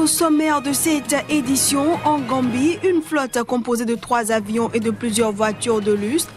Au sommaire de cette édition, en Gambie, une flotte composée de 3 avions et de plusieurs voitures de luxe,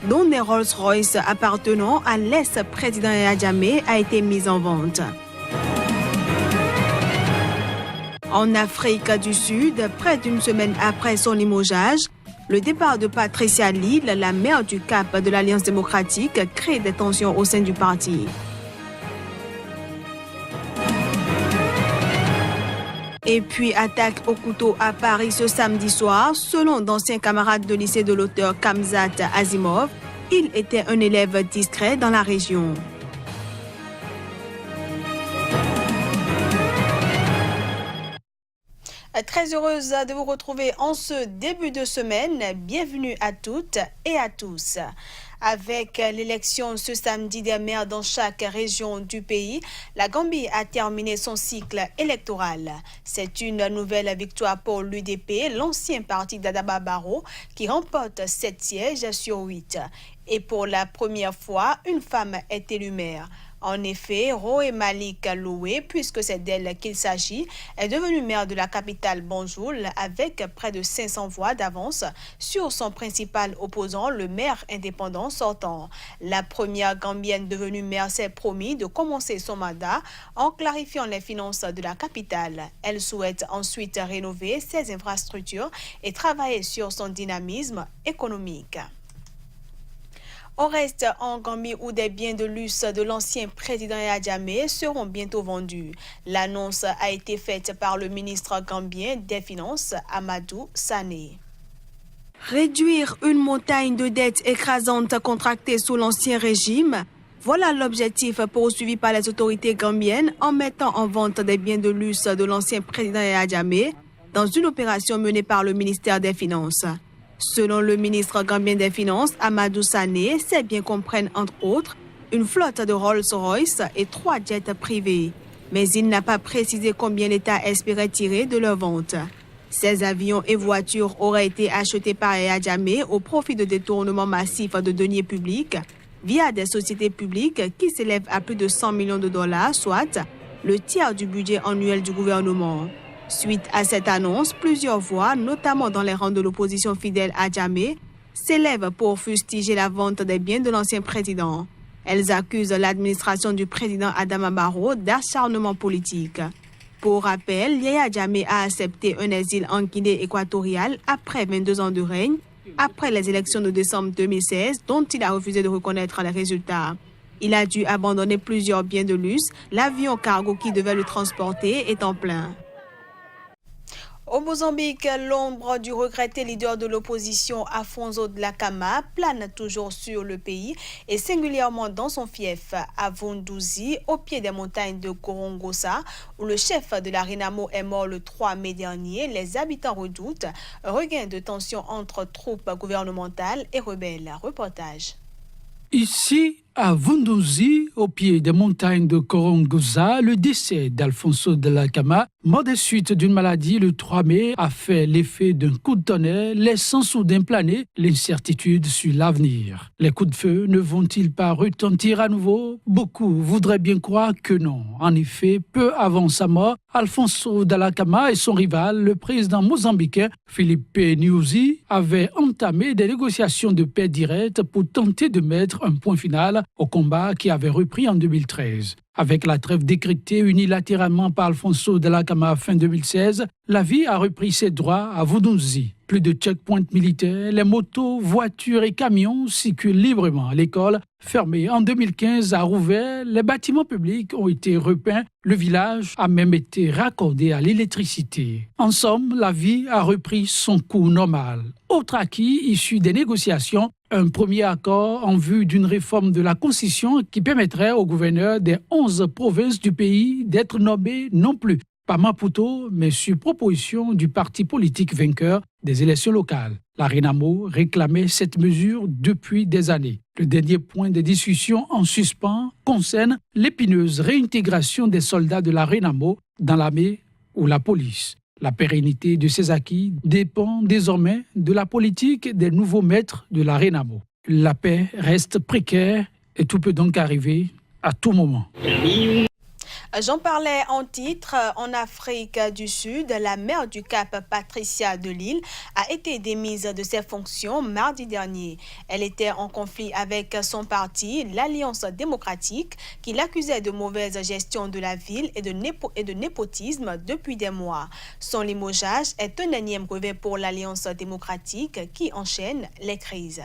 dont des Rolls-Royce appartenant à l'ex-président Yahya Jammeh, a été mise en vente. En Afrique du Sud, près d'une semaine après son limogeage, le départ de Patricia Lille, la maire du Cap de l'Alliance démocratique, crée des tensions au sein du parti. Et puis, attaque au couteau à Paris ce samedi soir. Selon d'anciens camarades de lycée de l'auteur Kamzat Azimov, il était un élève discret dans la région. Très heureuse de vous retrouver en ce début de semaine. Bienvenue à toutes et à tous. Avec l'élection ce samedi des maires dans chaque région du pays, la Gambie a terminé son cycle électoral. C'est une nouvelle victoire pour l'UDP, l'ancien parti d'Adama Barrow, qui remporte 7 sièges sur 8. Et pour la première fois, une femme est élue maire. En effet, Roé Malik Loué, puisque c'est d'elle qu'il s'agit, est devenue maire de la capitale Banjul avec près de 500 voix d'avance sur son principal opposant, le maire indépendant sortant. La première Gambienne devenue maire s'est promis de commencer son mandat en clarifiant les finances de la capitale. Elle souhaite ensuite rénover ses infrastructures et travailler sur son dynamisme économique. On reste en Gambie où des biens de luxe de l'ancien président Yahya Jammeh seront bientôt vendus. L'annonce a été faite par le ministre gambien des Finances, Amadou Sané. Réduire une montagne de dettes écrasantes contractées sous l'ancien régime, voilà l'objectif poursuivi par les autorités gambiennes en mettant en vente des biens de luxe de l'ancien président Yahya Jammeh dans une opération menée par le ministère des Finances. Selon le ministre gambien des Finances, Amadou Sané, ces biens comprennent entre autres une flotte de Rolls-Royce et 3 jets privés. Mais il n'a pas précisé combien l'État espérait tirer de leur vente. Ces avions et voitures auraient été achetés par Yahya Jammeh au profit de détournements massifs de deniers publics via des sociétés publiques qui s'élèvent à plus de 100 millions de dollars, soit le tiers du budget annuel du gouvernement. Suite à cette annonce, plusieurs voix, notamment dans les rangs de l'opposition fidèle à Jammeh, s'élèvent pour fustiger la vente des biens de l'ancien président. Elles accusent l'administration du président Adama Barrow d'acharnement politique. Pour rappel, Yahya Jammeh a accepté un exil en Guinée équatoriale après 22 ans de règne, après les élections de décembre 2016, dont il a refusé de reconnaître les résultats. Il a dû abandonner plusieurs biens de luxe, l'avion cargo qui devait le transporter étant plein. Au Mozambique, l'ombre du regretté leader de l'opposition Afonso Dhlakama plane toujours sur le pays et singulièrement dans son fief à Vundouzi, au pied des montagnes de Gorongosa, où le chef de la Renamo est mort le 3 mai dernier. Les habitants redoutent un regain de tension entre troupes gouvernementales et rebelles. Reportage. Ici, à Vundouzi, au pied des montagnes de Gorongosa, le décès d'Afonso Dhlakama, mort des suites d'une maladie le 3 mai, a fait l'effet d'un coup de tonnerre, laissant soudain planer l'incertitude sur l'avenir. Les coups de feu ne vont-ils pas retentir à nouveau? Beaucoup voudraient bien croire que non. En effet, peu avant sa mort, Afonso Dhlakama et son rival, le président mozambicain Filipe Nyusi, avaient entamé des négociations de paix directes pour tenter de mettre un point final au combat qui avait repris en 2013. Avec la trêve décrétée unilatéralement par Afonso Dhlakama fin 2016, la vie a repris ses droits à Vundouzi. Plus de checkpoints militaires, les motos, voitures et camions circulent librement. L'école, fermée en 2015, a rouvert, les bâtiments publics ont été repeints, le village a même été raccordé à l'électricité. En somme, la vie a repris son cours normal. Autre acquis issu des négociations, un premier accord en vue d'une réforme de la Constitution qui permettrait aux gouverneurs des 11 provinces du pays d'être nommés non plus par Maputo, mais sur proposition du parti politique vainqueur des élections locales. La Renamo réclamait cette mesure depuis des années. Le dernier point de discussion en suspens concerne l'épineuse réintégration des soldats de la Renamo dans l'armée ou la police. La pérennité de ces acquis dépend désormais de la politique des nouveaux maîtres de la Renamo. La paix reste précaire et tout peut donc arriver à tout moment. J'en parlais en titre. En Afrique du Sud, la maire du Cap, Patricia Delisle, a été démise de ses fonctions mardi dernier. Elle était en conflit avec son parti, l'Alliance démocratique, qui l'accusait de mauvaise gestion de la ville et de népotisme depuis des mois. Son limogeage est un énième brevet pour l'Alliance démocratique qui enchaîne les crises.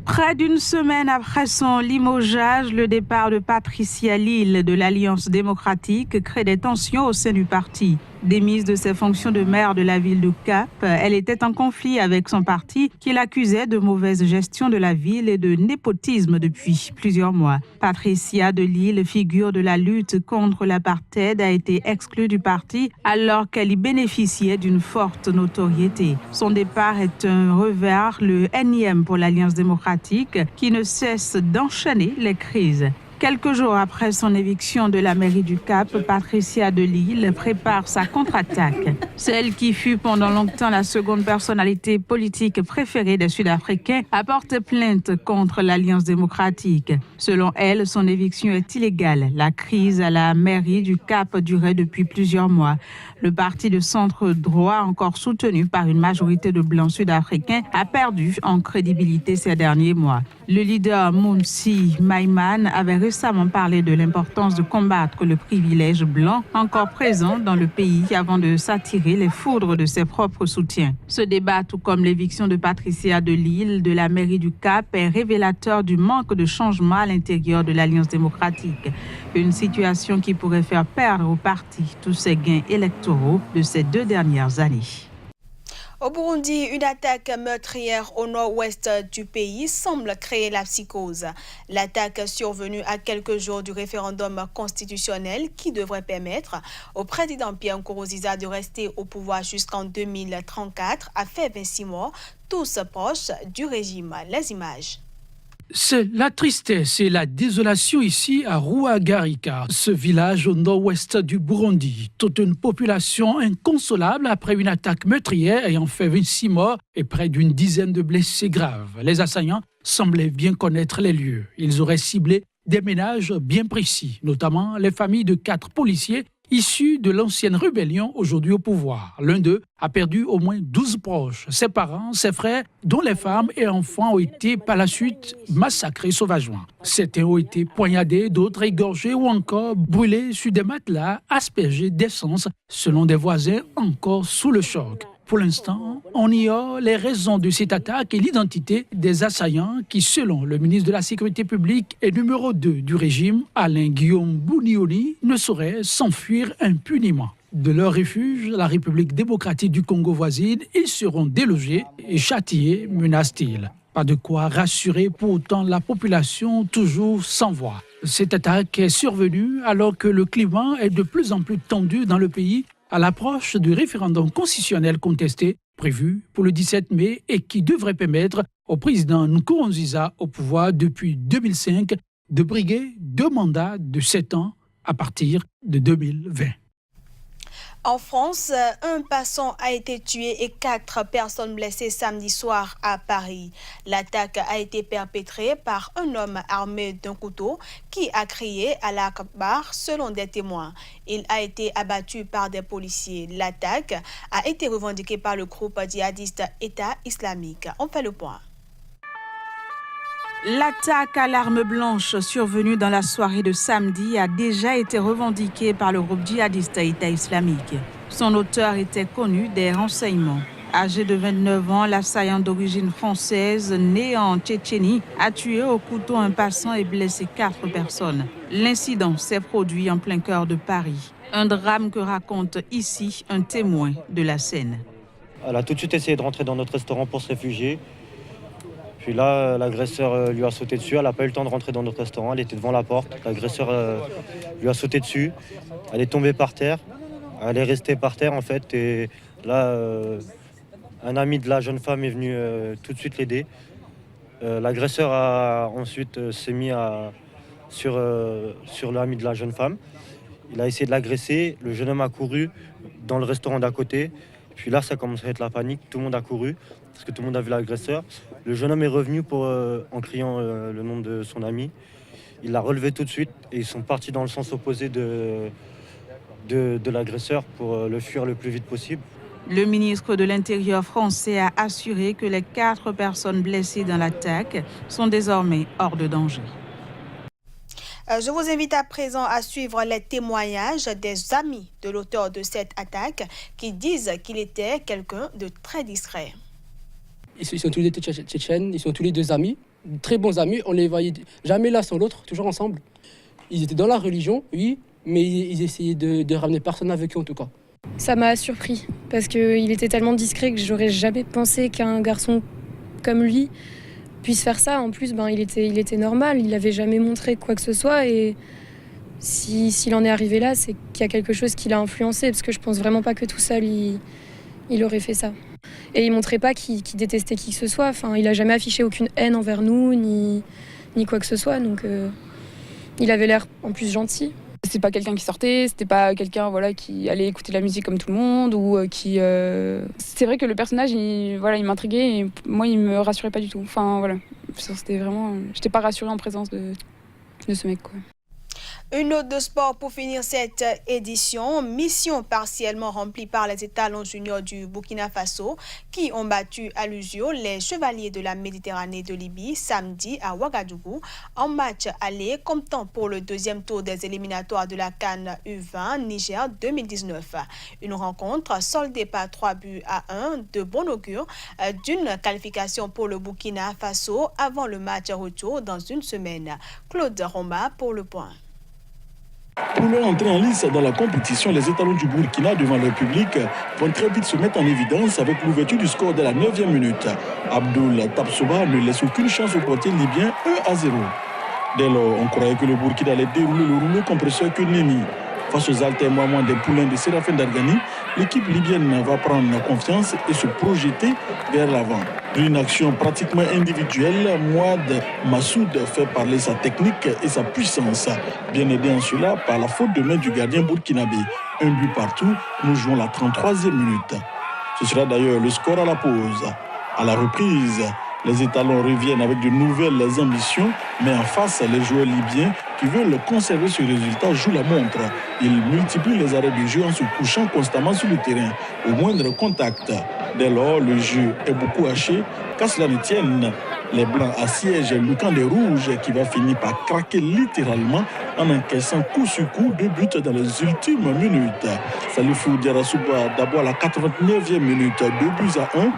Près d'une semaine après son limogeage, le départ de Patricia Delisle de l'Alliance démocratique crée des tensions au sein du parti. Démise de ses fonctions de maire de la ville de Cap, elle était en conflit avec son parti qui l'accusait de mauvaise gestion de la ville et de népotisme depuis plusieurs mois. Patricia Delisle, figure de la lutte contre l'apartheid, a été exclue du parti alors qu'elle y bénéficiait d'une forte notoriété. Son départ est un revers, le énième pour l'Alliance démocratique qui ne cesse d'enchaîner les crises. Quelques jours après son éviction de la mairie du Cap, Patricia Delisle prépare sa contre-attaque. Celle qui fut pendant longtemps la seconde personnalité politique préférée des Sud-Africains a porté plainte contre l'Alliance démocratique. Selon elle, son éviction est illégale. La crise à la mairie du Cap durait depuis plusieurs mois. Le parti de centre droit, encore soutenu par une majorité de blancs sud-africains, a perdu en crédibilité ces derniers mois. Le leader Mumsi Maimane avait récemment parlé de l'importance de combattre le privilège blanc encore présent dans le pays avant de s'attirer les foudres de ses propres soutiens. Ce débat, tout comme l'éviction de Patricia Delisle de la mairie du Cap, est révélateur du manque de changement à l'intérieur de l'Alliance démocratique. Une situation qui pourrait faire perdre au parti tous ses gains électoraux de ces 2 dernières années. Au Burundi, une attaque meurtrière au nord-ouest du pays semble créer la psychose. L'attaque survenue à quelques jours du référendum constitutionnel qui devrait permettre au président Pierre Nkurunziza de rester au pouvoir jusqu'en 2034 a fait 26 morts, tous proches du régime. Les images. C'est la tristesse et la désolation ici à Ruagarika, ce village au nord-ouest du Burundi. Toute une population inconsolable après une attaque meurtrière ayant fait 26 morts et près d'une dizaine de blessés graves. Les assaillants semblaient bien connaître les lieux. Ils auraient ciblé des ménages bien précis, notamment les familles de 4 policiers issus de l'ancienne rébellion aujourd'hui au pouvoir. L'un d'eux a perdu au moins 12 proches, ses parents, ses frères, dont les femmes et enfants ont été par la suite massacrés sauvagement. Certains ont été poignardés, d'autres égorgés ou encore brûlés sur des matelas aspergés d'essence, selon des voisins encore sous le choc. Pour l'instant, on ignore les raisons de cette attaque et l'identité des assaillants qui, selon le ministre de la Sécurité publique et numéro 2 du régime, Alain Guillaume Bounioni, ne sauraient s'enfuir impunément. De leur refuge, la République démocratique du Congo voisine, ils seront délogés et châtiés, menace-t-il. Pas de quoi rassurer pour autant la population toujours sans voix. Cette attaque est survenue alors que le climat est de plus en plus tendu dans le pays à l'approche du référendum constitutionnel contesté prévu pour le 17 mai et qui devrait permettre au président Nkurunziza au pouvoir depuis 2005 de briguer 2 mandats de 7 ans à partir de 2020. En France, un passant a été tué et 4 personnes blessées samedi soir à Paris. L'attaque a été perpétrée par un homme armé d'un couteau qui a crié à l'Akbar selon des témoins. Il a été abattu par des policiers. L'attaque a été revendiquée par le groupe djihadiste État islamique. On fait le point. L'attaque à l'arme blanche survenue dans la soirée de samedi a déjà été revendiquée par le groupe djihadiste État islamique. Son auteur était connu des renseignements. Âgé de 29 ans, l'assaillant d'origine française, né en Tchétchénie, a tué au couteau un passant et blessé 4 personnes. L'incident s'est produit en plein cœur de Paris. Un drame que raconte ici un témoin de la scène. Elle a tout de suite essayé de rentrer dans notre restaurant pour se réfugier. Puis là, l'agresseur lui a sauté dessus. Elle n'a pas eu le temps de rentrer dans notre restaurant. Elle était devant la porte. L'agresseur lui a sauté dessus. Elle est tombée par terre. Elle est restée par terre, en fait. Et là, un ami de la jeune femme est venu tout de suite l'aider. L'agresseur a ensuite s'est mis sur l'ami de la jeune femme. Il a essayé de l'agresser. Le jeune homme a couru dans le restaurant d'à côté. Puis là, ça a commencé à être la panique. Tout le monde a couru parce que tout le monde a vu l'agresseur. Le jeune homme est revenu en criant le nom de son ami. Il l'a relevé tout de suite et ils sont partis dans le sens opposé de l'agresseur pour le fuir le plus vite possible. Le ministre de l'Intérieur français a assuré que les 4 personnes blessées dans l'attaque sont désormais hors de danger. Je vous invite à présent à suivre les témoignages des amis de l'auteur de cette attaque qui disent qu'il était quelqu'un de très discret. Ils sont tous les deux tchétchènes, ils sont tous les deux amis, très bons amis, on les voyait jamais l'un sans l'autre, toujours ensemble. Ils étaient dans la religion, oui, mais ils essayaient de ramener personne avec eux en tout cas. Ça m'a surpris parce qu'il était tellement discret que j'aurais jamais pensé qu'un garçon comme lui puisse faire ça. En plus, il était normal, il n'avait jamais montré quoi que ce soit et s'il en est arrivé là, c'est qu'il y a quelque chose qui l'a influencé parce que je pense vraiment pas que tout seul il aurait fait ça. Et il montrait pas qu'il détestait qui que ce soit. Enfin, il a jamais affiché aucune haine envers nous ni quoi que ce soit. Donc, il avait l'air en plus gentil. C'était pas quelqu'un qui sortait, c'était pas quelqu'un qui allait écouter la musique comme tout le monde ou qui. C'est vrai que le personnage, il m'intriguait et moi, il me rassurait pas du tout. Enfin voilà, c'était vraiment. J'étais pas rassurée en présence de ce mec quoi. Une note de sport pour finir cette édition. Mission partiellement remplie par les étalons juniors du Burkina Faso qui ont battu à l'usure les chevaliers de la Méditerranée de Libye samedi à Ouagadougou en match aller comptant pour le deuxième tour des éliminatoires de la CAN U20 Niger 2019. Une rencontre soldée par 3-1 de bon augure d'une qualification pour le Burkina Faso avant le match retour dans une semaine. Claude Romba pour le point. Pour leur entrée en lice dans la compétition, les étalons du Burkina devant leur public vont très vite se mettre en évidence avec l'ouverture du score de la 9e minute. Abdoul Tabsoba ne laisse aucune chance au portier libyen 1-0. Dès lors, on croyait que le Burkina allait dérouler le rouleau compresseur que nenni. Face aux altermoiements des poulains de Séraphin Dargani, l'équipe libyenne va prendre confiance et se projeter vers l'avant. D'une action pratiquement individuelle, Mouad Massoud fait parler sa technique et sa puissance, bien aidé en cela par la faute de main du gardien burkinabé. Un but partout, nous jouons la 33e minute. Ce sera d'ailleurs le score à la pause. À la reprise, les étalons reviennent avec de nouvelles ambitions, mais en face, les joueurs libyens qui veulent conserver ce résultat jouent la montre. Ils multiplient les arrêts de jeu en se couchant constamment sur le terrain, au moindre contact. Dès lors, le jeu est beaucoup haché, qu'à cela ne tienne. Les Blancs assiègent le camp des Rouges qui va finir par craquer littéralement en encaissant coup sur coup 2 buts dans les ultimes minutes. Salifou Diarasouba d'abord à la 89e minute, 2-1.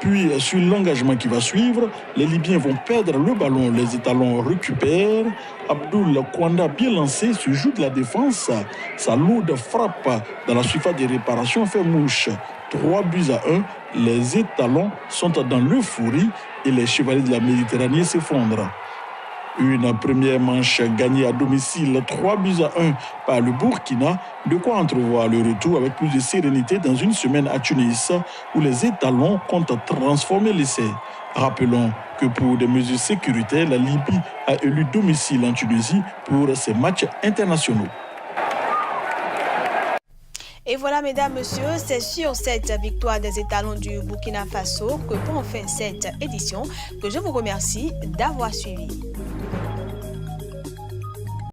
Puis, sur l'engagement qui va suivre, les Libyens vont perdre le ballon. Les étalons récupèrent. Abdoul Kwanda, bien lancé, se joue de la défense. Sa lourde frappe dans la surface de réparation fait mouche. 3-1. Les étalons sont dans l'euphorie et les chevaliers de la Méditerranée s'effondrent. Une première manche gagnée à domicile 3-1 par le Burkina, de quoi entrevoir le retour avec plus de sérénité dans une semaine à Tunis où les étalons comptent transformer l'essai. Rappelons que pour des mesures sécuritaires, la Libye a élu domicile en Tunisie pour ses matchs internationaux. Et voilà, mesdames, messieurs, c'est sur cette victoire des étalons du Burkina Faso que prend fin cette édition, que je vous remercie d'avoir suivi.